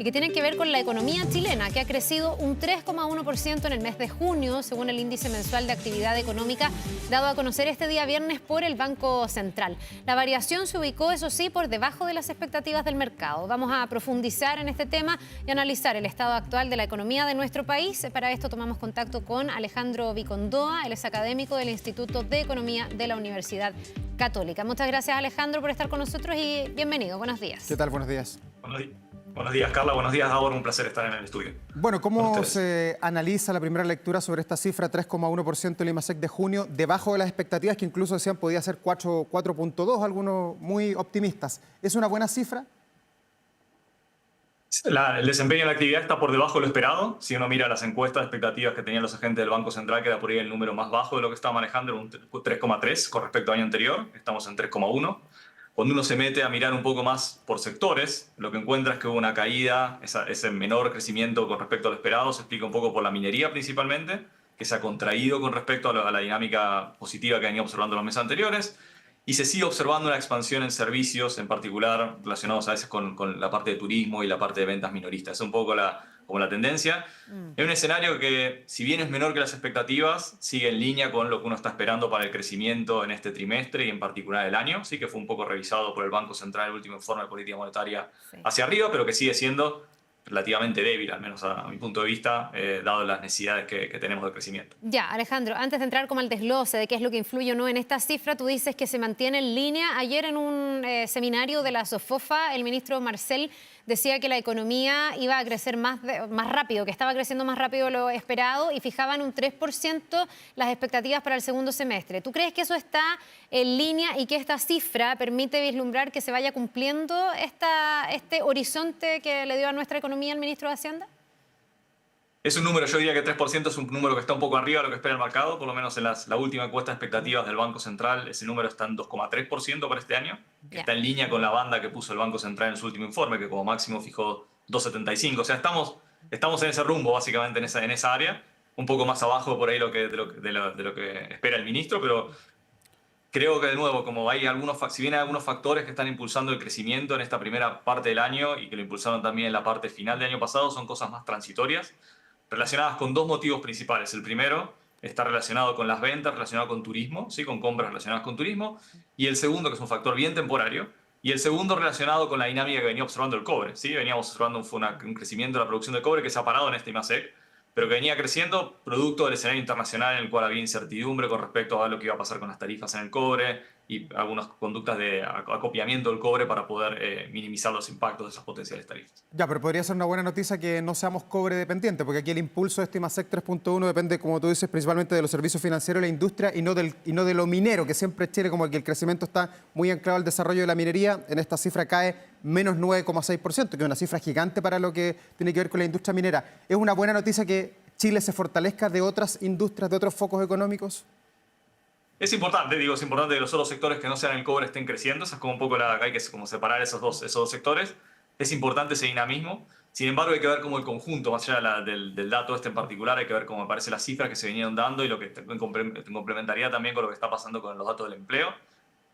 y que tienen que ver con la economía chilena, que ha crecido un 3,1% en el mes de junio, según el índice mensual de actividad económica dado a conocer este día viernes por el Banco Central. La variación se ubicó, eso sí, por debajo de las expectativas del mercado. Vamos a profundizar en este tema y analizar el estado actual de la economía de nuestro país. Para esto tomamos contacto con Alejandro Vicondoa, él es académico del Instituto de Economía de la Universidad Católica. Muchas gracias, Alejandro, por estar con nosotros y bienvenido. Buenos días. ¿Qué tal? Buenos días. Buenos días, Carla. Buenos días, Davor. Un placer estar en el estudio. Bueno, ¿cómo se analiza la primera lectura sobre esta cifra 3,1% del IMASEC de junio, debajo de las expectativas que incluso decían podía ser 4,2, algunos muy optimistas? ¿Es una buena cifra? El desempeño de la actividad está por debajo de lo esperado. Si uno mira las encuestas de expectativas que tenían los agentes del Banco Central, queda por ahí el número más bajo de lo que estaba manejando, un 3,3 con respecto al año anterior. Estamos en 3,1. Cuando uno se mete a mirar un poco más por sectores, lo que encuentra es que hubo una caída, ese menor crecimiento con respecto a lo esperado se explica un poco por la minería principalmente, que se ha contraído con respecto a la dinámica positiva que venía observando los meses anteriores, y se sigue observando una expansión en servicios, en particular relacionados a veces con la parte de turismo y la parte de ventas minoristas. Es un poco como la tendencia. Es un escenario que, si bien es menor que las expectativas, sigue en línea con lo que uno está esperando para el crecimiento en este trimestre y en particular el año. Sí que fue un poco revisado por el Banco Central el último informe de política monetaria hacia arriba, pero que sigue siendo relativamente débil, al menos a mi punto de vista, dado las necesidades que tenemos de crecimiento. Ya, Alejandro, antes de entrar como al desglose de qué es lo que influye o no en esta cifra, tú dices que se mantiene en línea. Ayer en un seminario de la SOFOFA, el ministro Marcel decía que la economía iba a crecer más rápido, que estaba creciendo más rápido de lo esperado y fijaban un 3% las expectativas para el segundo semestre. ¿Tú crees que eso está en línea y que esta cifra permite vislumbrar que se vaya cumpliendo este horizonte que le dio a nuestra economía el ministro de Hacienda? Es un número, yo diría que 3% es un número que está un poco arriba de lo que espera el mercado, por lo menos en la última encuesta de expectativas del Banco Central, ese número está en 2,3% para este año, que está en línea con la banda que puso el Banco Central en su último informe, que como máximo fijó 2,75. O sea, estamos en ese rumbo, básicamente, en esa área, un poco más abajo por ahí de lo que espera el ministro, pero creo que, de nuevo, como si bien hay algunos factores que están impulsando el crecimiento en esta primera parte del año y que lo impulsaron también en la parte final del año pasado, son cosas más transitorias, relacionadas con dos motivos principales. El primero está relacionado con las ventas, relacionado con turismo, ¿sí? Con compras relacionadas con turismo. Y el segundo, que es un factor bien temporario, y el segundo relacionado con la dinámica que venía observando el cobre. ¿Sí? Veníamos observando un crecimiento de la producción de cobre que se ha parado en este IMASEC, pero que venía creciendo producto del escenario internacional en el cual había incertidumbre con respecto a lo que iba a pasar con las tarifas en el cobre y algunas conductas de acopiamiento del cobre para poder minimizar los impactos de esas potenciales tarifas. Ya, pero podría ser una buena noticia que no seamos cobre dependientes, porque aquí el impulso de este IMASEC 3,1 depende, como tú dices, principalmente de los servicios financieros de la industria y no de lo minero, que siempre Chile, como que el crecimiento está muy anclado al desarrollo de la minería. En esta cifra cae menos 9,6%, que es una cifra gigante para lo que tiene que ver con la industria minera. ¿Es una buena noticia que Chile se fortalezca de otras industrias, de otros focos económicos? Es importante que los otros sectores que no sean el cobre estén creciendo. Esa es como un poco hay que como separar esos dos sectores. Es importante ese dinamismo. Sin embargo, hay que ver cómo el conjunto, más allá del dato este en particular, hay que ver cómo me parece las cifras que se venían dando y lo que complementaría también con lo que está pasando con los datos del empleo.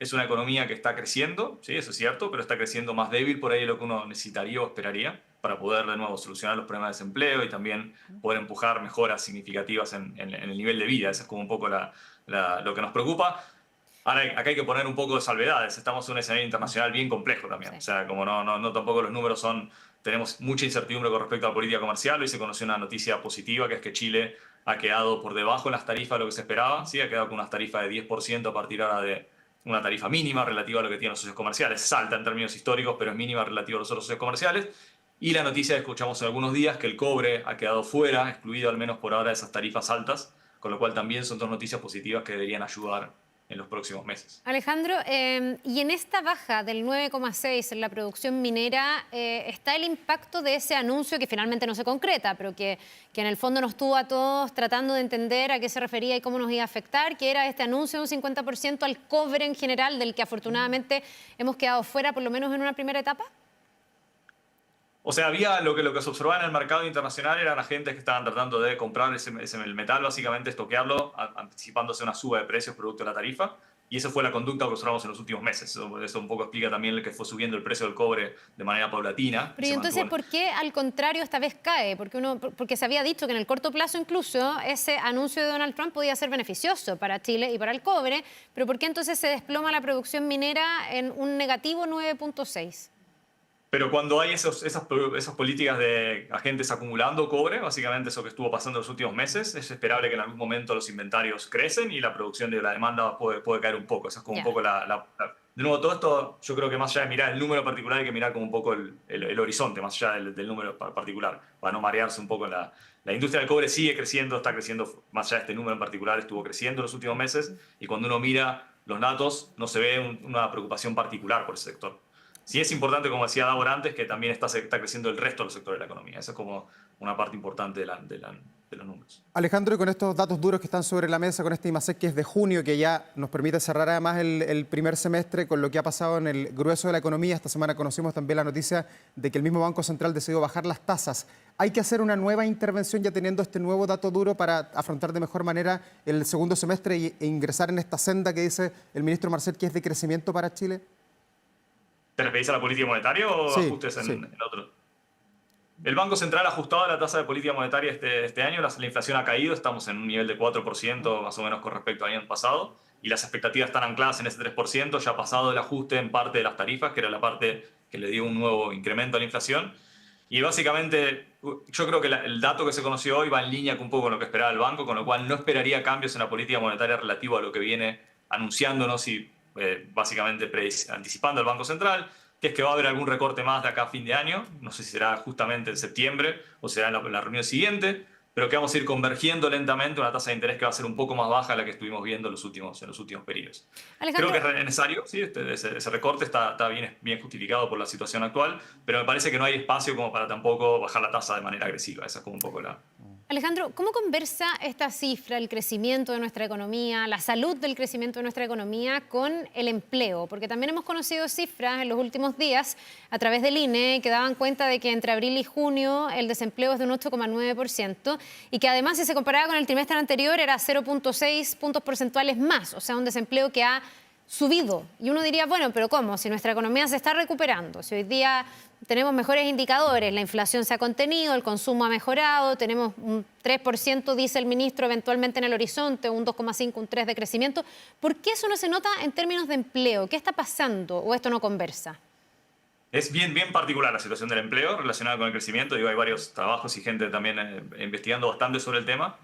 Es una economía que está creciendo, sí, eso es cierto, pero está creciendo más débil por ahí de lo que uno necesitaría o esperaría para poder de nuevo solucionar los problemas de desempleo y también poder empujar mejoras significativas en el nivel de vida. Eso es como un poco lo que nos preocupa. Ahora, acá hay que poner un poco de salvedades. Estamos en un escenario internacional bien complejo también. Sí. O sea, como no tampoco los números tenemos mucha incertidumbre con respecto a la política comercial. Hoy se conoció una noticia positiva, que es que Chile ha quedado por debajo en las tarifas de lo que se esperaba. Sí, ha quedado con unas tarifas de 10% a partir ahora de una tarifa mínima relativa a lo que tienen los socios comerciales. Es alta en términos históricos, pero es mínima relativa a los otros socios comerciales. Y la noticia que escuchamos en algunos días, que el cobre ha quedado fuera, excluido al menos por ahora de esas tarifas altas, con lo cual también son dos noticias positivas que deberían ayudar en los próximos meses. Alejandro, y en esta baja del 9,6 en la producción minera, ¿está el impacto de ese anuncio que finalmente no se concreta, pero que en el fondo nos tuvo a todos tratando de entender a qué se refería y cómo nos iba a afectar, que era este anuncio de un 50% al cobre en general, del que afortunadamente hemos quedado fuera, por lo menos en una primera etapa? O sea, había lo que se observaba en el mercado internacional eran agentes que estaban tratando de comprar el metal, básicamente estoquearlo, anticipándose una suba de precios producto de la tarifa. Y esa fue la conducta que observamos en los últimos meses. Eso un poco explica también que fue subiendo el precio del cobre de manera paulatina. Pero ¿y entonces por qué al contrario esta vez cae? Porque se había dicho que en el corto plazo incluso ese anuncio de Donald Trump podía ser beneficioso para Chile y para el cobre, pero ¿por qué entonces se desploma la producción minera en un negativo 9,6? Pero cuando hay esas políticas de agentes acumulando cobre, básicamente eso que estuvo pasando en los últimos meses, es esperable que en algún momento los inventarios crecen y la producción de la demanda puede caer un poco. Esa es como un poco De nuevo, todo esto yo creo que más allá de mirar el número particular hay que mirar como un poco el horizonte, más allá del número particular, para no marearse un poco. La industria del cobre sigue creciendo, está creciendo, más allá de este número en particular, estuvo creciendo en los últimos meses y cuando uno mira los datos no se ve una preocupación particular por ese sector. Sí es importante, como decía Davor antes, que también está creciendo el resto de los sectores de la economía. Esa es como una parte importante de los números. Alejandro, y con estos datos duros que están sobre la mesa, con este IMASEC que es de junio, que ya nos permite cerrar además el primer semestre con lo que ha pasado en el grueso de la economía. Esta semana conocimos también la noticia de que el mismo Banco Central decidió bajar las tasas. ¿Hay que hacer una nueva intervención ya teniendo este nuevo dato duro para afrontar de mejor manera el segundo semestre e ingresar en esta senda que dice el ministro Marcel que es de crecimiento para Chile? ¿Te referís a la política monetaria o ajustes en otro? El Banco Central ha ajustado la tasa de política monetaria este año. La inflación ha caído, estamos en un nivel de 4% más o menos con respecto al año pasado. Y las expectativas están ancladas en ese 3%. Ya ha pasado el ajuste en parte de las tarifas, que era la parte que le dio un nuevo incremento a la inflación. Y básicamente, yo creo que el dato que se conoció hoy va en línea un poco con lo que esperaba el banco, con lo cual no esperaría cambios en la política monetaria relativo a lo que viene anunciándonos y básicamente anticipando el Banco Central, que es que va a haber algún recorte más de acá a fin de año, no sé si será justamente en septiembre o será en la reunión siguiente, pero que vamos a ir convergiendo lentamente una tasa de interés que va a ser un poco más baja a la que estuvimos viendo en los últimos periodos. Alejandro, creo que es necesario, sí, ese recorte está bien justificado por la situación actual, pero me parece que no hay espacio como para tampoco bajar la tasa de manera agresiva. Esa es como un poco Alejandro, ¿cómo conversa esta cifra, el crecimiento de nuestra economía, la salud del crecimiento de nuestra economía con el empleo? Porque también hemos conocido cifras en los últimos días a través del INE que daban cuenta de que entre abril y junio el desempleo es de un 8,9% y que además si se comparaba con el trimestre anterior era 0,6 puntos porcentuales más, o sea, un desempleo que ha subido. Y uno diría, bueno, pero ¿cómo? Si nuestra economía se está recuperando, si hoy día tenemos mejores indicadores, la inflación se ha contenido, el consumo ha mejorado, tenemos un 3%, dice el ministro, eventualmente en el horizonte, un 2,5, un 3% de crecimiento. ¿Por qué eso no se nota en términos de empleo? ¿Qué está pasando o esto no conversa? Es bien particular la situación del empleo relacionada con el crecimiento. Digo, hay varios trabajos y gente también investigando bastante sobre el tema.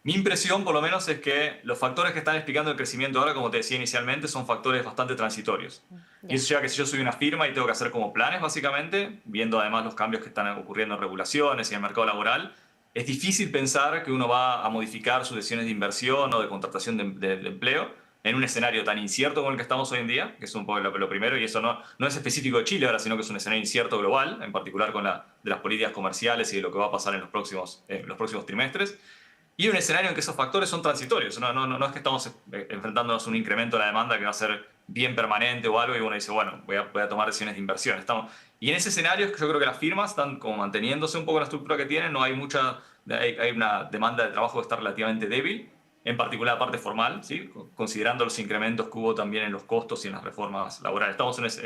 Mi impresión, por lo menos, es que los factores que están explicando el crecimiento ahora, como te decía inicialmente, son factores bastante transitorios. Y eso lleva a que si yo soy una firma y tengo que hacer como planes, básicamente, viendo además los cambios que están ocurriendo en regulaciones y en el mercado laboral, es difícil pensar que uno va a modificar sus decisiones de inversión o de contratación de empleo en un escenario tan incierto como el que estamos hoy en día, que es un poco lo primero, y eso no es específico de Chile ahora, sino que es un escenario incierto global, en particular con de las políticas comerciales y de lo que va a pasar en los próximos trimestres. Y un escenario en que esos factores son transitorios. No es que estamos enfrentándonos a un incremento de la demanda que va a ser bien permanente o algo y uno dice, bueno, voy a tomar decisiones de inversión. Y en ese escenario yo creo que las firmas están como manteniéndose un poco la estructura que tienen. No hay hay una demanda de trabajo que está relativamente débil, en particular la parte formal, ¿sí? Considerando los incrementos que hubo también en los costos y en las reformas laborales.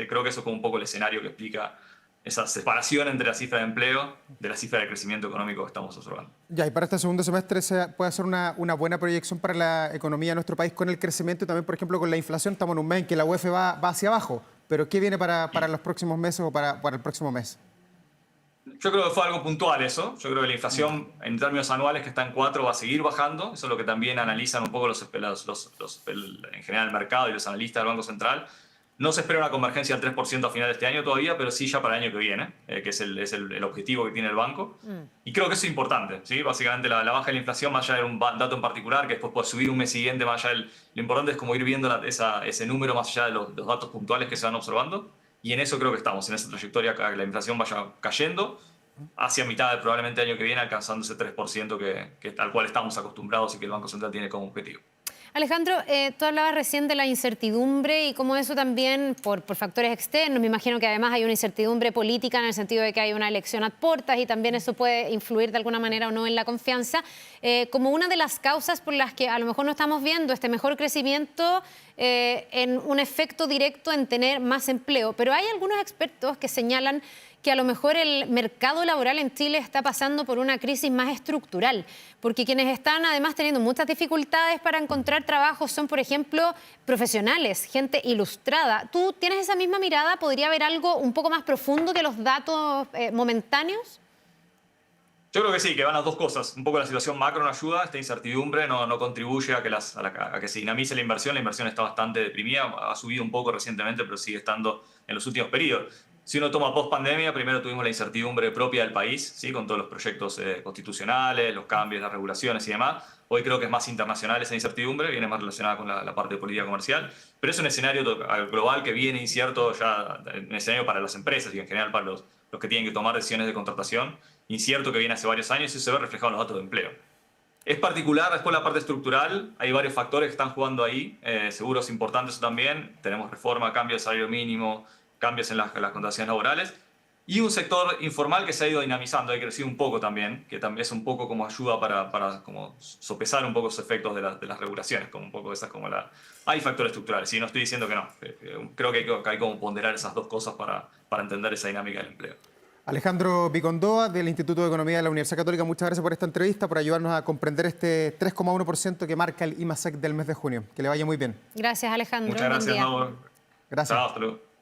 Creo que eso es como un poco el escenario que explica esa separación entre la cifra de empleo de la cifra de crecimiento económico que estamos observando. Ya, y para este segundo semestre puede ser una buena proyección para la economía de nuestro país con el crecimiento y también, por ejemplo, con la inflación. Estamos en un mes en que la UEF va hacia abajo, pero ¿qué viene para los próximos meses o para el próximo mes? Yo creo que fue algo puntual eso. Yo creo que la inflación en términos anuales que está en 4 va a seguir bajando. Eso es lo que también analizan un poco en general el mercado y los analistas del Banco Central. No se espera una convergencia al 3% a final de este año todavía, pero sí ya para el año que viene, que es el objetivo que tiene el banco. Y creo que eso es importante, ¿sí? Básicamente la baja de la inflación, más allá de un dato en particular, que después puede subir un mes siguiente, más allá lo importante es como ir viendo ese número más allá de los datos puntuales que se van observando. Y en eso creo que estamos, en esa trayectoria, que la inflación vaya cayendo hacia mitad de probablemente el año que viene, alcanzando ese 3% al cual estamos acostumbrados y que el Banco Central tiene como objetivo. Alejandro, tú hablabas recién de la incertidumbre y cómo eso también, por factores externos, me imagino que además hay una incertidumbre política en el sentido de que hay una elección a puertas y también eso puede influir de alguna manera o no en la confianza, como una de las causas por las que a lo mejor no estamos viendo este mejor crecimiento en un efecto directo en tener más empleo. Pero hay algunos expertos que señalan que a lo mejor el mercado laboral en Chile está pasando por una crisis más estructural, porque quienes están además teniendo muchas dificultades para encontrar trabajo son, por ejemplo, profesionales, gente ilustrada. ¿Tú tienes esa misma mirada? ¿Podría haber algo un poco más profundo que los datos momentáneos? Yo creo que sí, que van las dos cosas. Un poco la situación macro no ayuda, esta incertidumbre no contribuye a que se dinamice la inversión. La inversión está bastante deprimida, ha subido un poco recientemente, pero sigue estando en los últimos periodos. Si uno toma post-pandemia, primero tuvimos la incertidumbre propia del país, ¿sí? Con todos los proyectos constitucionales, los cambios, las regulaciones y demás. Hoy creo que es más internacional esa incertidumbre, viene más relacionada con la parte de política comercial, pero es un escenario global que viene incierto ya, un escenario para las empresas y en general para los que tienen que tomar decisiones de contratación, incierto que viene hace varios años y eso se ve reflejado en los datos de empleo. Es particular, después la parte estructural, hay varios factores que están jugando ahí, seguro es importante eso también, tenemos reforma, cambio de salario mínimo, cambios en las contrataciones laborales, y un sector informal que se ha ido dinamizando, ha crecido un poco también, que también es un poco como ayuda para como sopesar un poco los efectos de las regulaciones, como un poco esas como Hay factores estructurales, sí, no estoy diciendo que no, creo que hay como ponderar esas dos cosas para entender esa dinámica del empleo. Alejandro Picondoa, del Instituto de Economía de la Universidad Católica, muchas gracias por esta entrevista, por ayudarnos a comprender este 3,1% que marca el IMASEC del mes de junio. Que le vaya muy bien. Gracias, Alejandro. Muchas gracias, Mauro. Gracias. Chao, hasta luego.